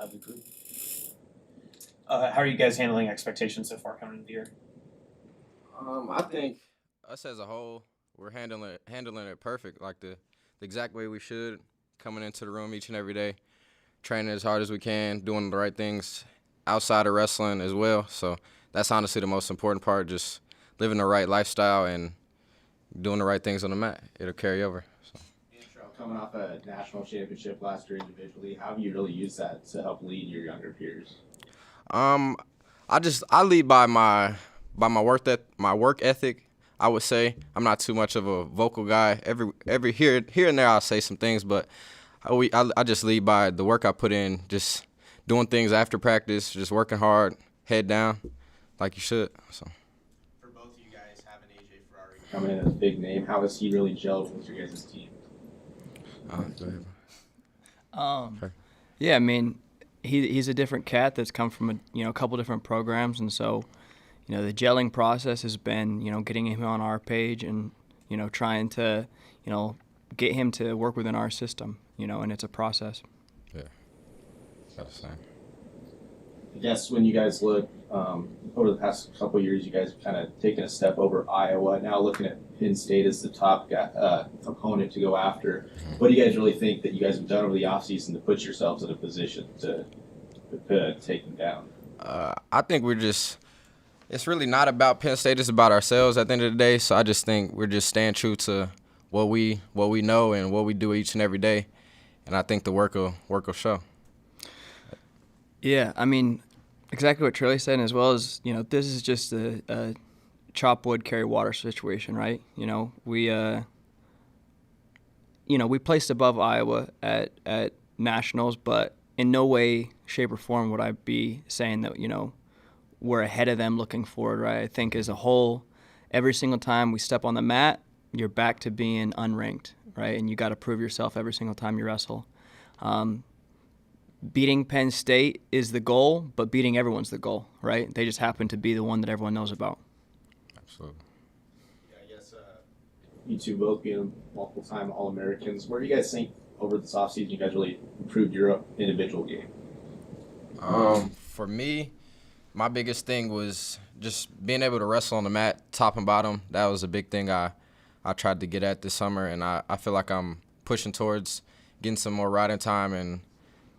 I'd agree. How are you guys handling expectations so far coming into the year? I think Us as a whole, we're handling it perfect, like the exact way we should. Coming into the room each and every day, training as hard as we can, doing the right things outside of wrestling as well. So that's honestly the most important part, just living the right lifestyle and doing the right things on the mat. It'll carry over. So. coming off a national championship last year individually, how have you really used that to help lead your younger peers? Um, I lead by my work ethic. I would say I'm not too much of a vocal guy. Every here and there I'll say some things, but I just lead by the work I put in, just doing things after practice, just working hard, head down, like you should. So. For both of you guys, having AJ Ferrari Coming in as a big name, how has he really gelled with your guys' team? Go ahead. Okay. Yeah, I mean, he's a different cat that's come from a couple different programs, and so the gelling process has been getting him on our page and trying to get him to work within our system, and it's a process. Yeah, that's the same. I guess when you guys look over the past couple of years, you guys have kind of taken a step over Iowa. Now looking at Penn State as the top opponent to go after, what do you guys really think that you guys have done over the offseason to put yourselves in a position to take them down? I think it's really not about Penn State, it's about ourselves at the end of the day. So I just think we're just staying true to what we know and what we do each and every day. And I think the work will show. Yeah, I mean, exactly what Trilly said, as well as, this is just a chop wood, carry water situation, right? We placed above Iowa at nationals, but in no way, shape, or form would I be saying that, we're ahead of them looking forward, right? I think as a whole, every single time we step on the mat, you're back to being unranked, right? And you got to prove yourself every single time you wrestle. Beating Penn State is the goal, but beating everyone's the goal, right? They just happen to be the one that everyone knows about. Absolutely. Yeah, I guess You two both being multiple-time All-Americans. Where do you guys think over this offseason you guys really improved your individual game? For me, my biggest thing was just being able to wrestle on the mat, top and bottom. That was a big thing I tried to get at this summer, and I feel like I'm pushing towards getting some more riding time and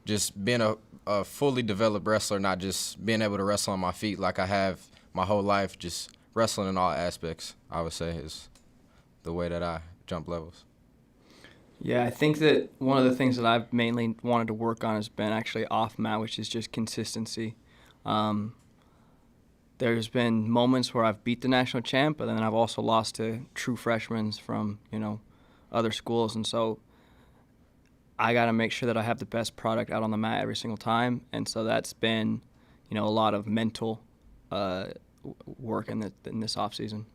just being a fully developed wrestler, not just being able to wrestle on my feet like I have my whole life, just wrestling in all aspects, I would say, is the way that I jump levels. Yeah, I think that one of the things that I've mainly wanted to work on has been actually off mat, which is just consistency. There's been moments where I've beat the national champ, but then I've also lost to true freshmen from, other schools. And so I got to make sure that I have the best product out on the mat every single time. And so that's been, a lot of mental work in this offseason.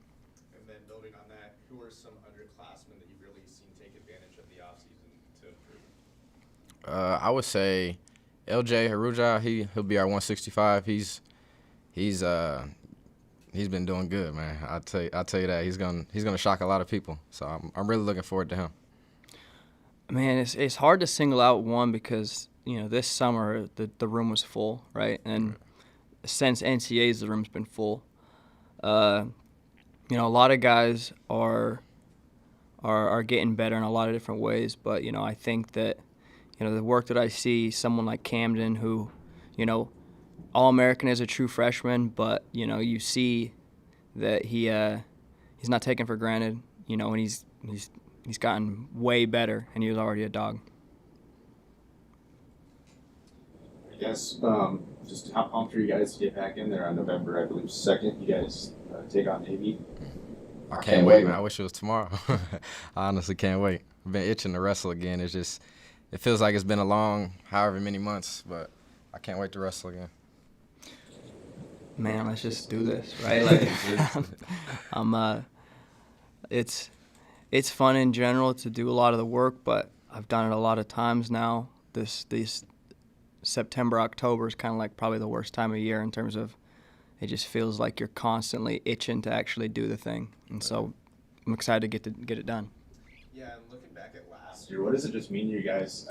And then building on that, who are some underclassmen that you've really seen take advantage of the offseason to improve? I would say LJ Haruja, he'll be our 165. He's been doing good, man. I'll tell you that he's gonna shock a lot of people. So I'm really looking forward to him. Man, it's hard to single out one because this summer the room was full, right? And since NCAAs the room's been full. A lot of guys are getting better in a lot of different ways, but I think that the work that I see, someone like Camden who, All-American as a true freshman, but you see that he's not taken for granted, and he's gotten way better, and he was already a dog. I guess just how pumped are you guys to get back in there on November, I believe, 2nd? You guys take on Navy. I can't wait, man. I wish it was tomorrow. I honestly can't wait. I've been itching to wrestle again. It feels like it's been a long however many months, but I can't wait to wrestle again. Man, let's just do this, right? It's fun in general to do a lot of the work, but I've done it a lot of times now. This September, October is kind of like probably the worst time of year in terms of it just feels like you're constantly itching to actually do the thing. And so I'm excited to get it done. Yeah, and looking back at last year, what does it just mean to you guys?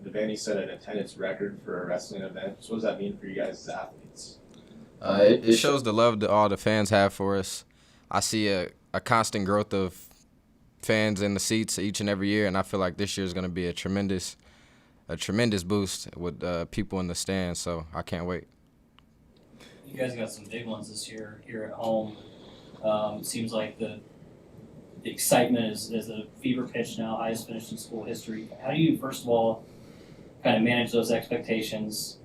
Devaney set an attendance record for a wrestling event. So what does that mean for you guys as athletes? It shows the love that all the fans have for us. I see a constant growth of fans in the seats each and every year, and I feel like this year is going to be a tremendous boost with people in the stands. So I can't wait. You guys got some big ones this year here at home. Seems like the excitement is a fever pitch now, highest finish in school history. How do you, first of all, kind of manage those expectations?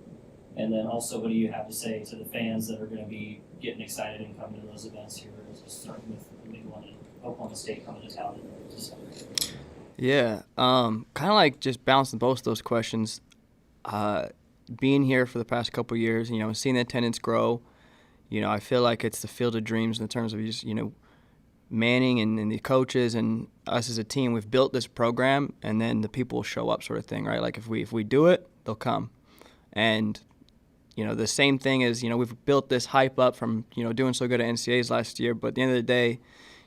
And then also, what do you have to say to the fans that are going to be getting excited and coming to those events here, starting with the big one in Oklahoma State coming to town in December? Yeah, kind of like just bouncing both those questions. Being here for the past couple of years, seeing the attendance grow, I feel like it's the field of dreams in terms of just, Manning and the coaches and us as a team. We've built this program, and then the people will show up, sort of thing, right? Like if we do it, they'll come. And the same thing is, we've built this hype up from, doing so good at NCAAs last year, but at the end of the day,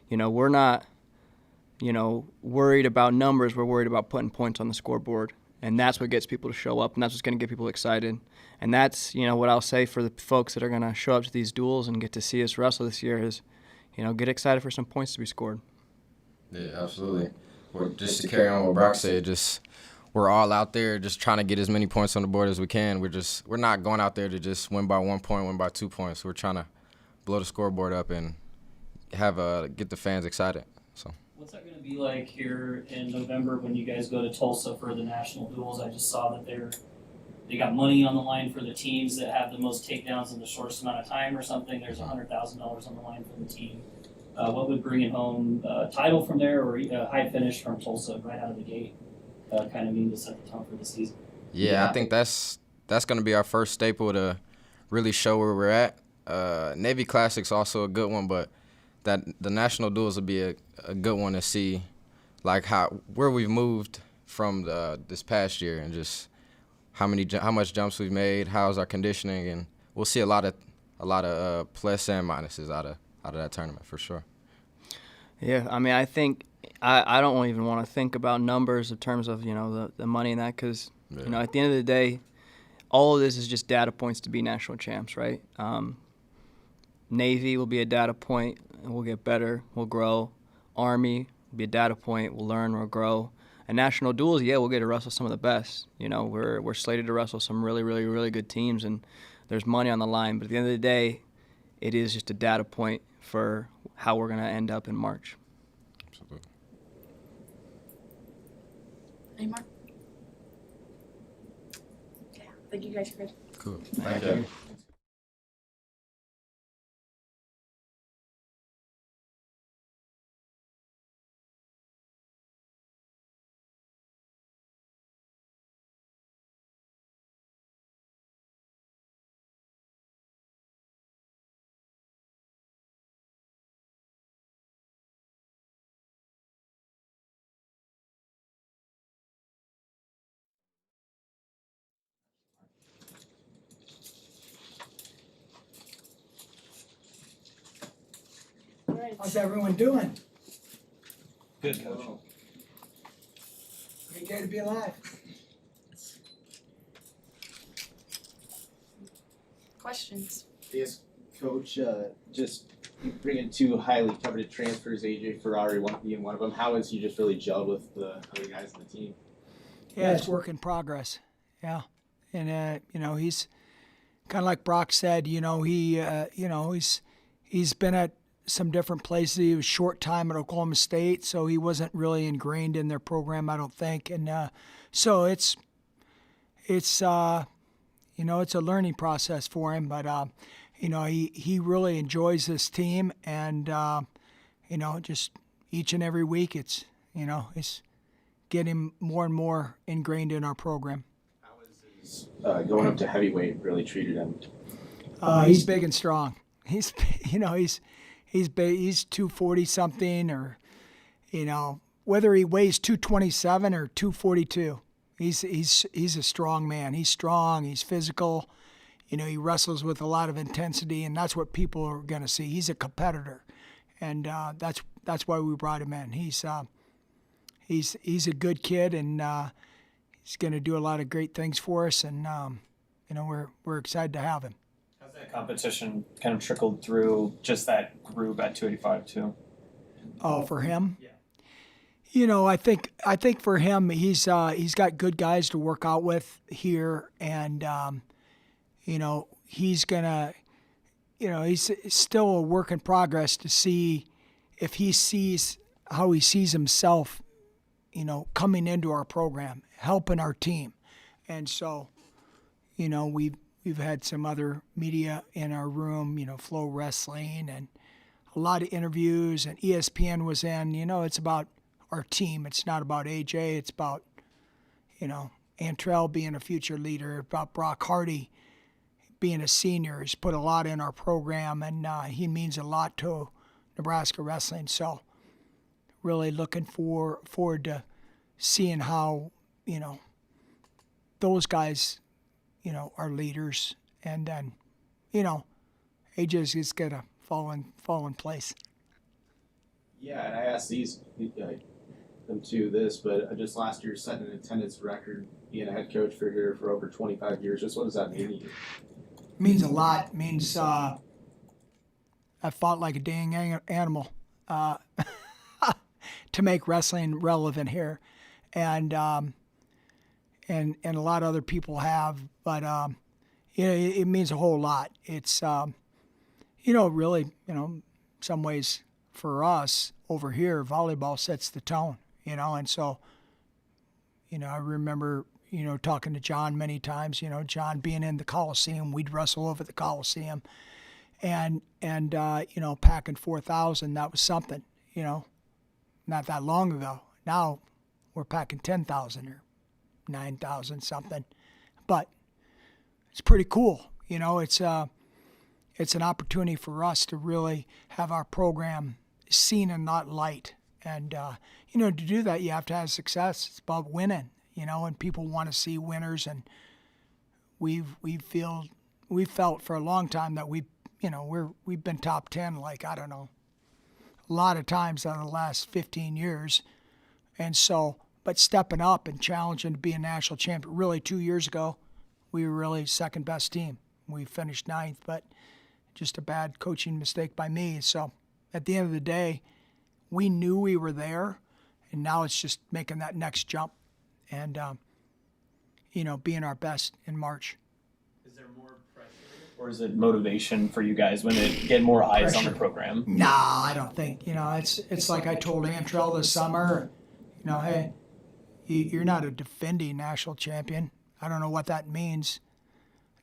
we're not, worried about numbers. We're worried about putting points on the scoreboard, and that's what gets people to show up, and that's what's going to get people excited. And that's, what I'll say for the folks that are going to show up to these duels and get to see us wrestle this year is, get excited for some points to be scored. Yeah, absolutely. Just to carry on what Brock said, we're all out there just trying to get as many points on the board as we can. We're not going out there to just win by 1 point, win by 2 points. We're trying to blow the scoreboard up and get the fans excited. So. What's that going to be like here in November when you guys go to Tulsa for the national duels? I just saw that they got money on the line for the teams that have the most takedowns in the shortest amount of time or something. There's $100,000 on the line for the team. What would bring it home, title from there or a high finish from Tulsa right out of the gate, kind of mean to set the tone for the season? Yeah, I think that's going to be our first staple to really show where we're at. Navy Classic's also a good one, but the national duels will be a good one to see, like where we've moved from this past year and just how much jumps we've made, how's our conditioning, and we'll see a lot of plus and minuses out of that tournament for sure. Yeah, I think I don't even want to think about numbers in terms of the money and that because at the end of the day, all of this is just data points to be national champs, right? Navy will be a data point, and we'll get better, we'll grow. Army will be a data point, we'll learn, we'll grow. And national duels, we'll get to wrestle some of the best. We're slated to wrestle some really, really, really good teams, and there's money on the line. But at the end of the day, it is just a data point for how we're going to end up in March. Absolutely. Any more? Yeah, thank you guys for good. Cool. Thank you. How's everyone doing? Good, Coach. Pretty good to be alive. Questions? Yes, Coach, just bringing 2 highly coveted transfers, AJ Ferrari being one of them. How has he just really gelled with the other guys in the team? Yeah, it's work in progress. Yeah, and he's kind of like Brock said. He's been at some different places. He was short time at Oklahoma State, so he wasn't really ingrained in their program, I don't think. And so it's a learning process for him. But he really enjoys this team, and just each and every week it's getting more and more ingrained in our program. How has going up to heavyweight really treated him? He's big and strong. He's big. He's 240 something, or whether he weighs 227 or 242. He's a strong man. He's strong. He's physical. He wrestles with a lot of intensity, and that's what people are going to see. He's a competitor, and that's why we brought him in. He's he's a good kid, and he's going to do a lot of great things for us, and we're excited to have him. How's that competition kind of trickled through just that group at 285 too? Oh, for him? Yeah. I think for him, he's got good guys to work out with here, and he's gonna, he's still a work in progress to see if he sees how he sees himself, coming into our program, helping our team, and so, we've had some other media in our room, Flow Wrestling, and a lot of interviews, and ESPN was in. It's about our team. It's not about AJ. It's about, Antrell being a future leader, about Brock Hardy being a senior. He's put a lot in our program, and he means a lot to Nebraska wrestling. So really looking forward to seeing how, those guys, are leaders. And then, AJ's just going to fall in place. Yeah, and I asked them too this, but just last year setting an attendance record, being a head coach for here for over 25 years. Just what does that mean to you? It means a lot. It means I fought like a dang animal to make wrestling relevant here, and a lot of other people have, but it means a whole lot. It's really, some ways for us over here, volleyball sets the tone, and so, I remember, talking to John many times, John being in the Coliseum, we'd wrestle over the Coliseum, and packing 4,000, that was something, not that long ago. Now we're packing 10,000 or 9,000 something, but it's pretty cool. It's an opportunity for us to really have our program seen and not light. And, to do that, you have to have success. It's about winning, and people want to see winners. And we've felt for a long time that we've been top 10, like, I don't know, a lot of times out of the last 15 years. And so, but stepping up and challenging to be a national champion, really 2 years ago, we were really second best team. We finished 9th, but just a bad coaching mistake by me. So at the end of the day, we knew we were there, and now it's just making that next jump and, being our best in March. Is there more pressure, or is it motivation for you guys when they get more eyes on the program? Nah, I don't think. It's like I told Antrell this summer, hey, you're not a defending national champion. I don't know what that means.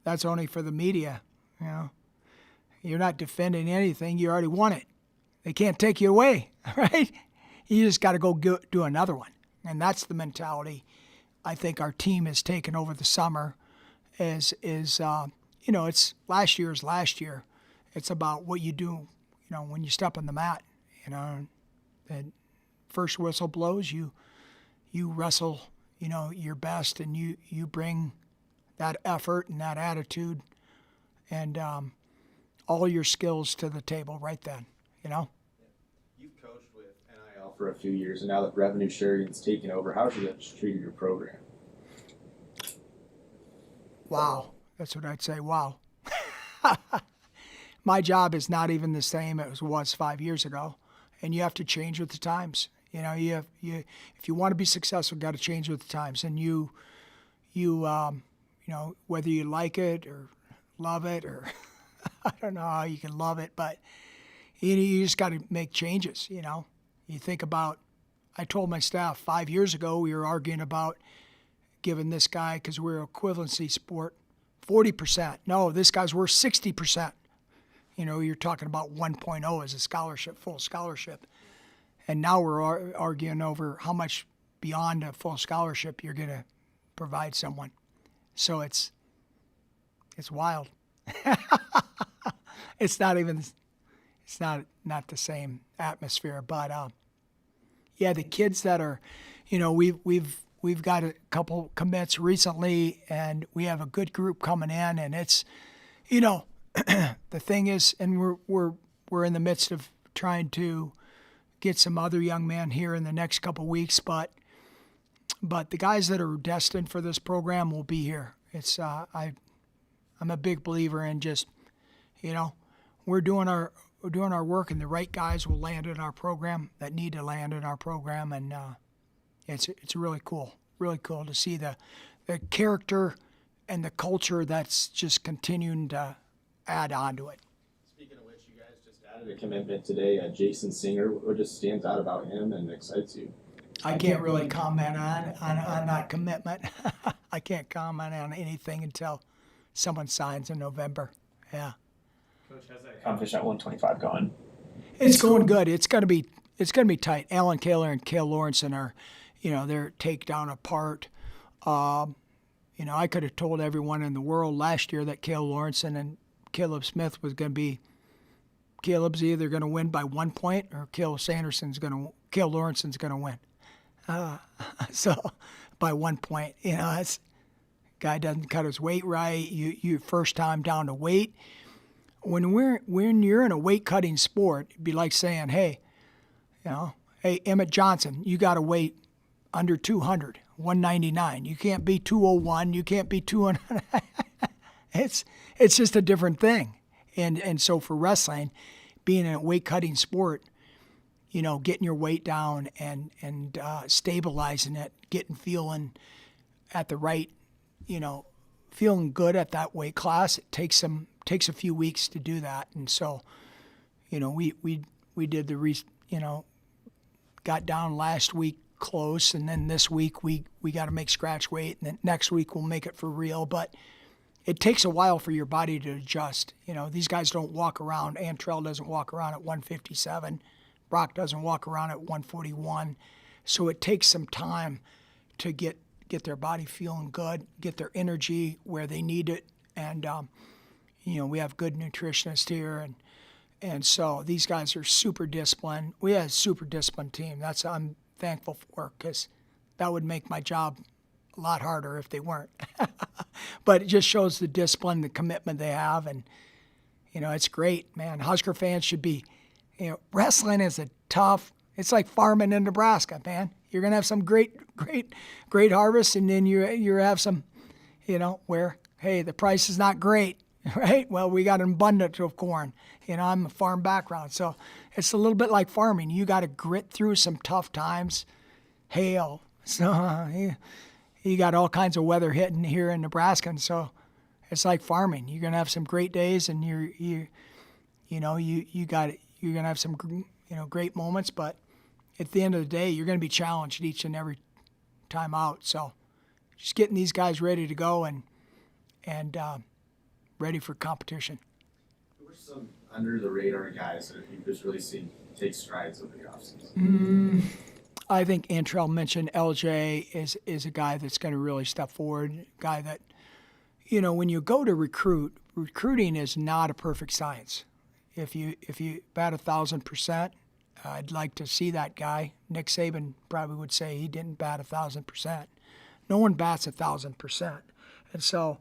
That's only for the media, You're not defending anything. You already won it. They can't take you away, right? You just got to go do another one. And that's the mentality I think our team has taken over the summer is it's last year is last year. It's about what you do, when you step on the mat, and first whistle blows, you wrestle, your best, and you bring that effort and that attitude and all your skills to the table right then, You've coached with NIL for a few years, and now that revenue sharing's taken over, how have you guys treated your program? Wow. That's what I'd say. Wow. My job is not even the same as it was 5 years ago, and you have to change with the times. If you want to be successful, got to change with the times, and you whether you like it or love it or I don't know how you can love it, but you just got to make changes. You think about. I told my staff 5 years ago we were arguing about giving this guy, because we're an equivalency sport, 40%. No, this guy's worth 60%. You're talking about 1.0 as a scholarship, full scholarship. And now we're arguing over how much beyond a full scholarship you're going to provide someone. So it's wild. It's not the same atmosphere, but the kids that are, we've got a couple commits recently, and we have a good group coming in, and it's, the thing is, and we're in the midst of trying to get some other young men here in the next couple weeks, but the guys that are destined for this program will be here. It's I'm a big believer in just, we're doing our work, and the right guys will land in our program that need to land in our program, and it's really cool to see the character and the culture that's just continuing to add on to it. Speaking of which, you guys just added a commitment today. Jason Singer. What just stands out about him and excites you? I can't really comment on that commitment. I can't comment on anything until someone signs in November. Yeah. Coach, how's that competition at 125 going? It's going good. It's gonna be tight. Alan Kaler and Cale Lawrenson are, they're takedown apart. I could have told everyone in the world last year that Cale Lawrenson and Caleb Smith was going to be. Caleb's either going to win by 1 point or Cale Lawrenson's going to win. So by 1 point, it's guy doesn't cut his weight right. You first time down to weight. When you're in a weight cutting sport, it'd be like saying, hey, Emmett Johnson, you got to weight under 200, 199. You can't be 201. You can't be 200. It's just a different thing. And so for wrestling, being in a weight cutting sport, getting your weight down and stabilizing it, feeling at the right, feeling good at that weight class, it takes a few weeks to do that. And so, we did got down last week close, and then this week we got to make scratch weight, and then next week we'll make it for real. But it takes a while for your body to adjust. These guys don't walk around. Antrell doesn't walk around at 157. Brock doesn't walk around at 141. So it takes some time to get their body feeling good, get their energy where they need it. And, we have good nutritionists here. And so these guys are super disciplined. We have a super disciplined team. I'm thankful for, because that would make my job a lot harder if they weren't. But it just shows the discipline, the commitment they have, and it's great, man. Husker fans should be, wrestling is it's like farming in Nebraska, man. You're gonna have some great harvest, and then you have some, where, hey, the price is not great, right? Well, we got an abundance of corn. I'm a farm background, so it's a little bit like farming. You got to grit through some tough times, hail, so you got all kinds of weather hitting here in Nebraska, and so it's like farming. You're gonna have some great days, and you're gonna have some great moments, but at the end of the day, you're gonna be challenged each and every time out. So just getting these guys ready to go and ready for competition. Who are some under the radar guys that you've just really seen take strides over the offseason? I think Antrell mentioned LJ is a guy that's going to really step forward. A guy that, when you go to recruiting is not a perfect science. If you bat 1,000%, I'd like to see that guy. Nick Saban probably would say he didn't bat 1,000%. No one bats 1,000%. And so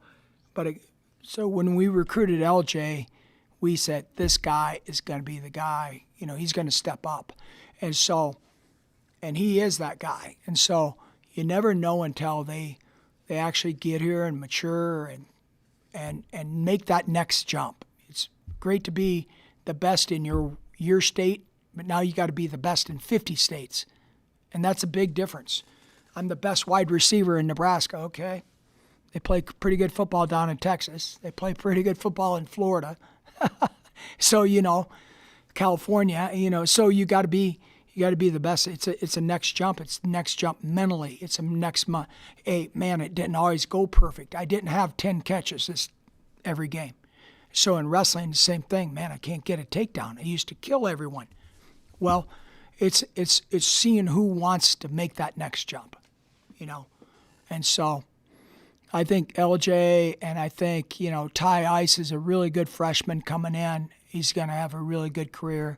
when we recruited LJ, we said this guy is going to be the guy. He's going to step up, and he is that guy. And so you never know until they actually get here and mature and make that next jump. It's great to be the best in your state, but now you got to be the best in 50 states. And that's a big difference. I'm the best wide receiver in Nebraska, okay? They play pretty good football down in Texas. They play pretty good football in Florida. So, California, so you got to be the best. It's a next jump. It's the next jump mentally. It's a next month. Hey, man, it didn't always go perfect. I didn't have 10 catches every game. So in wrestling, the same thing. Man, I can't get a takedown. I used to kill everyone. Well, it's seeing who wants to make that next jump, And so I think LJ and I think, Ty Ice is a really good freshman coming in. He's going to have a really good career.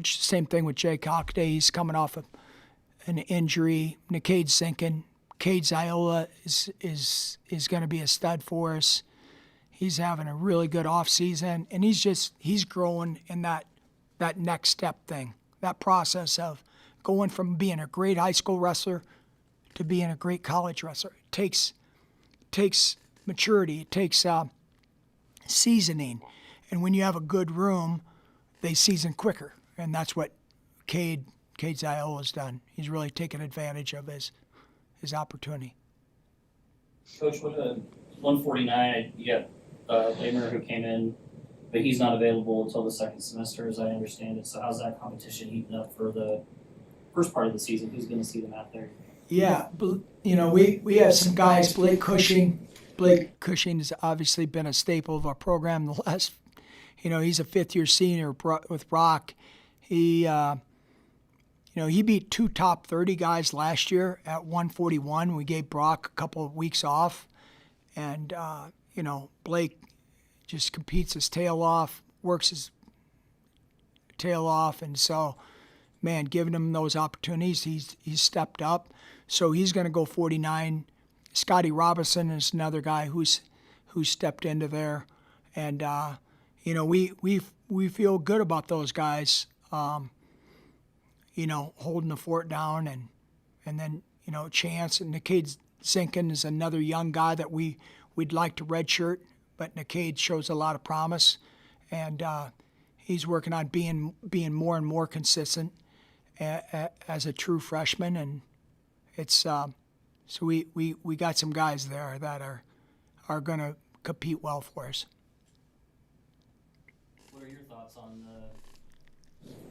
Same thing with Jake Hockday. He's coming off of an injury. Nicaid Zinkin. Cade Ziola is going to be a stud for us. He's having a really good offseason, and he's growing in that next step thing, that process of going from being a great high school wrestler to being a great college wrestler. It takes maturity. It takes seasoning. And when you have a good room, they season quicker. And that's what Cade Ziola has done. He's really taken advantage of his opportunity. Coach, what 149? You got Lamer who came in, but he's not available until the second semester, as I understand it. So how's that competition heating up for the first part of the season? Who's going to see them out there? Yeah, we have some guys. Blake Cushing has obviously been a staple of our program the last. He's a fifth-year senior with Brock. He beat 2 top 30 guys last year at 141. We gave Brock a couple of weeks off, and Blake just competes his tail off, works his tail off, and so, man, giving him those opportunities, he's stepped up. So he's going to go 49. Scotty Robinson is another guy who's stepped into there, and we feel good about those guys. Holding the fort down, and then Chance and Nickade Zinkin is another young guy that we'd like to redshirt, but Nickade shows a lot of promise, and he's working on being more and more consistent as a true freshman, and it's so we got some guys there that are going to compete well for us. What are your thoughts on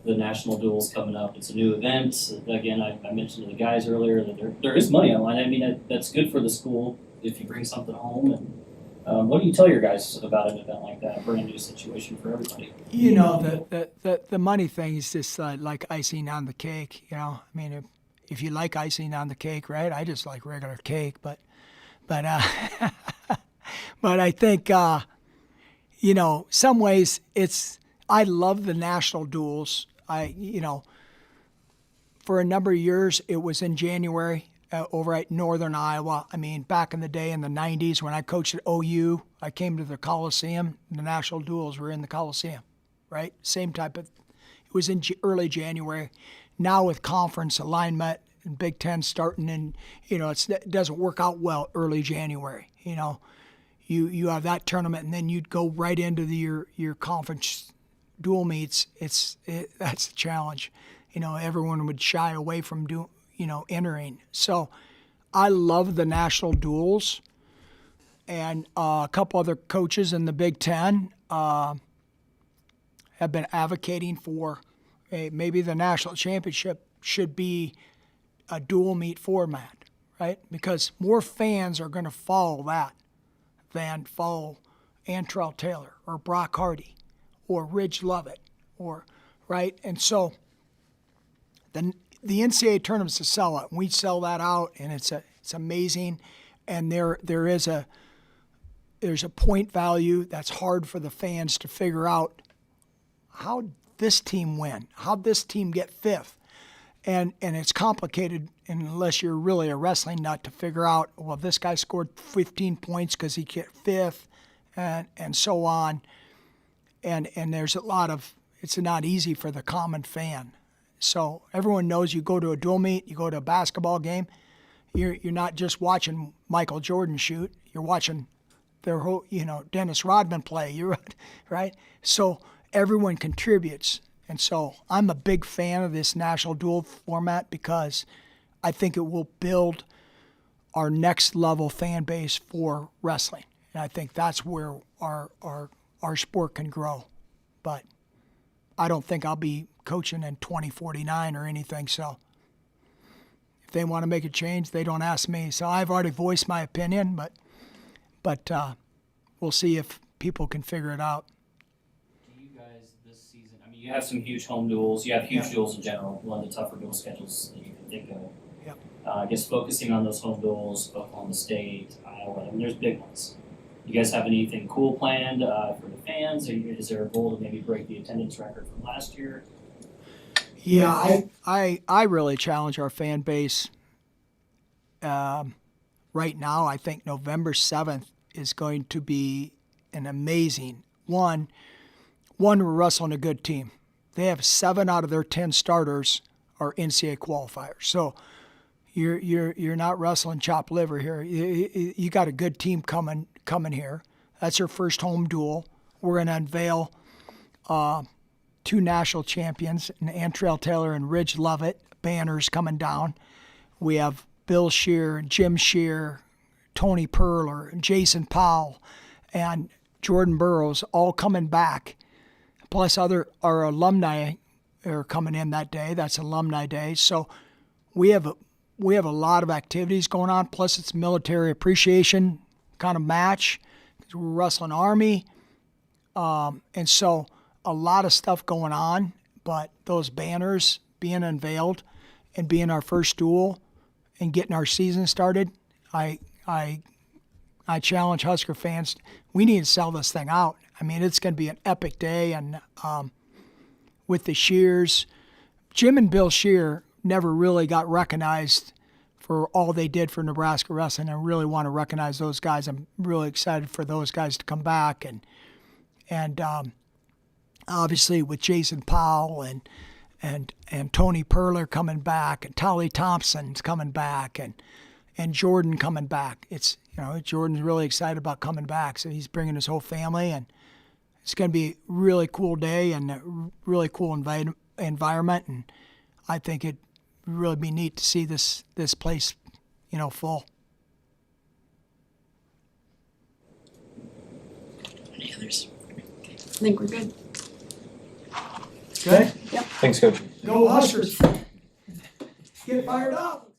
the national duels coming up? It's a new event. Again, I mentioned to the guys earlier that there is money on the line. I mean, that's good for the school if you bring something home. And what do you tell your guys about an event like that? A brand new situation for everybody. The money thing is just like icing on the cake. I mean, if you like icing on the cake, right? I just like regular cake, but but I think some ways I love the national duels. For a number of years, it was in January over at Northern Iowa. I mean, back in the day in the 90s when I coached at OU, I came to the Coliseum. The national duels were in the Coliseum, right? Same type of, it was in early January. Now with conference alignment and Big Ten starting in, it doesn't work out well early January. You have that tournament and then you'd go right into your conference dual meets. That's a challenge. Everyone would shy away from entering. So I love the national duels, and a couple other coaches in the Big Ten have been advocating for maybe the national championship should be a dual meet format, right? Because more fans are going to follow that than follow Antrell Taylor or Brock Hardy or Ridge Lovett, right? And so the NCAA tournament's a sellout. We sell that out, and it's amazing. And there's a point value that's hard for the fans to figure out. How this team win? How'd this team get fifth? And it's complicated unless you're really a wrestling nut to figure out, well, this guy scored 15 points because he get fifth, and so on. And there's a lot of, it's not easy for the common fan. So everyone knows you go to a dual meet, you go to a basketball game, you're not just watching Michael Jordan shoot, you're watching their whole, Dennis Rodman play, you're right? So everyone contributes. And so I'm a big fan of this national dual format because I think it will build our next level fan base for wrestling. And I think that's where our sport can grow. But I don't think I'll be coaching in 2049 or anything. So if they want to make a change, they don't ask me. So I've already voiced my opinion, but we'll see if people can figure it out. Do you guys this season, I mean, you have some huge home duels. You have huge duels in general, one of the tougher dual schedules that you can think of. Yep. I guess focusing on those home duels, Oklahoma State, Iowa, I mean, there's big ones. You guys have anything cool planned for the fans? Is there a goal to maybe break the attendance record from last year? Yeah, I really challenge our fan base. Right now, I think November 7th is going to be an amazing one. We're wrestling a good team. they have 7 out of their 10 starters are NCAA qualifiers. So you're not wrestling chopped liver here. You got a good team coming here. That's your first home duel. We're going to unveil 2 national champions, Antrell Taylor and Ridge Lovett, banners coming down. We have Bill Shear, Jim Shear, Tony Perler, Jason Powell, and Jordan Burroughs all coming back. Plus our alumni are coming in that day. That's Alumni Day. So we have a lot of activities going on. Plus it's military appreciation kind of match. We're wrestling Army. And so a lot of stuff going on, but those banners being unveiled and being our first duel and getting our season started, I challenge Husker fans. We need to sell this thing out. I mean, it's going to be an epic day, and with the Shears, Jim and Bill Shear never really got recognized for all they did for Nebraska wrestling. I really want to recognize those guys. I'm really excited for those guys to come back, and obviously with Jason Powell and Tony Perler coming back, and Tolly Thompson's coming back, and Jordan coming back. It's, Jordan's really excited about coming back, so he's bringing his whole family, and it's going to be a really cool day and a really cool environment, and I think it'd really be neat to see this place, full. Any others? Okay. I think we're good. Good? Thanks, Coach. Go Huskers! Get fired up!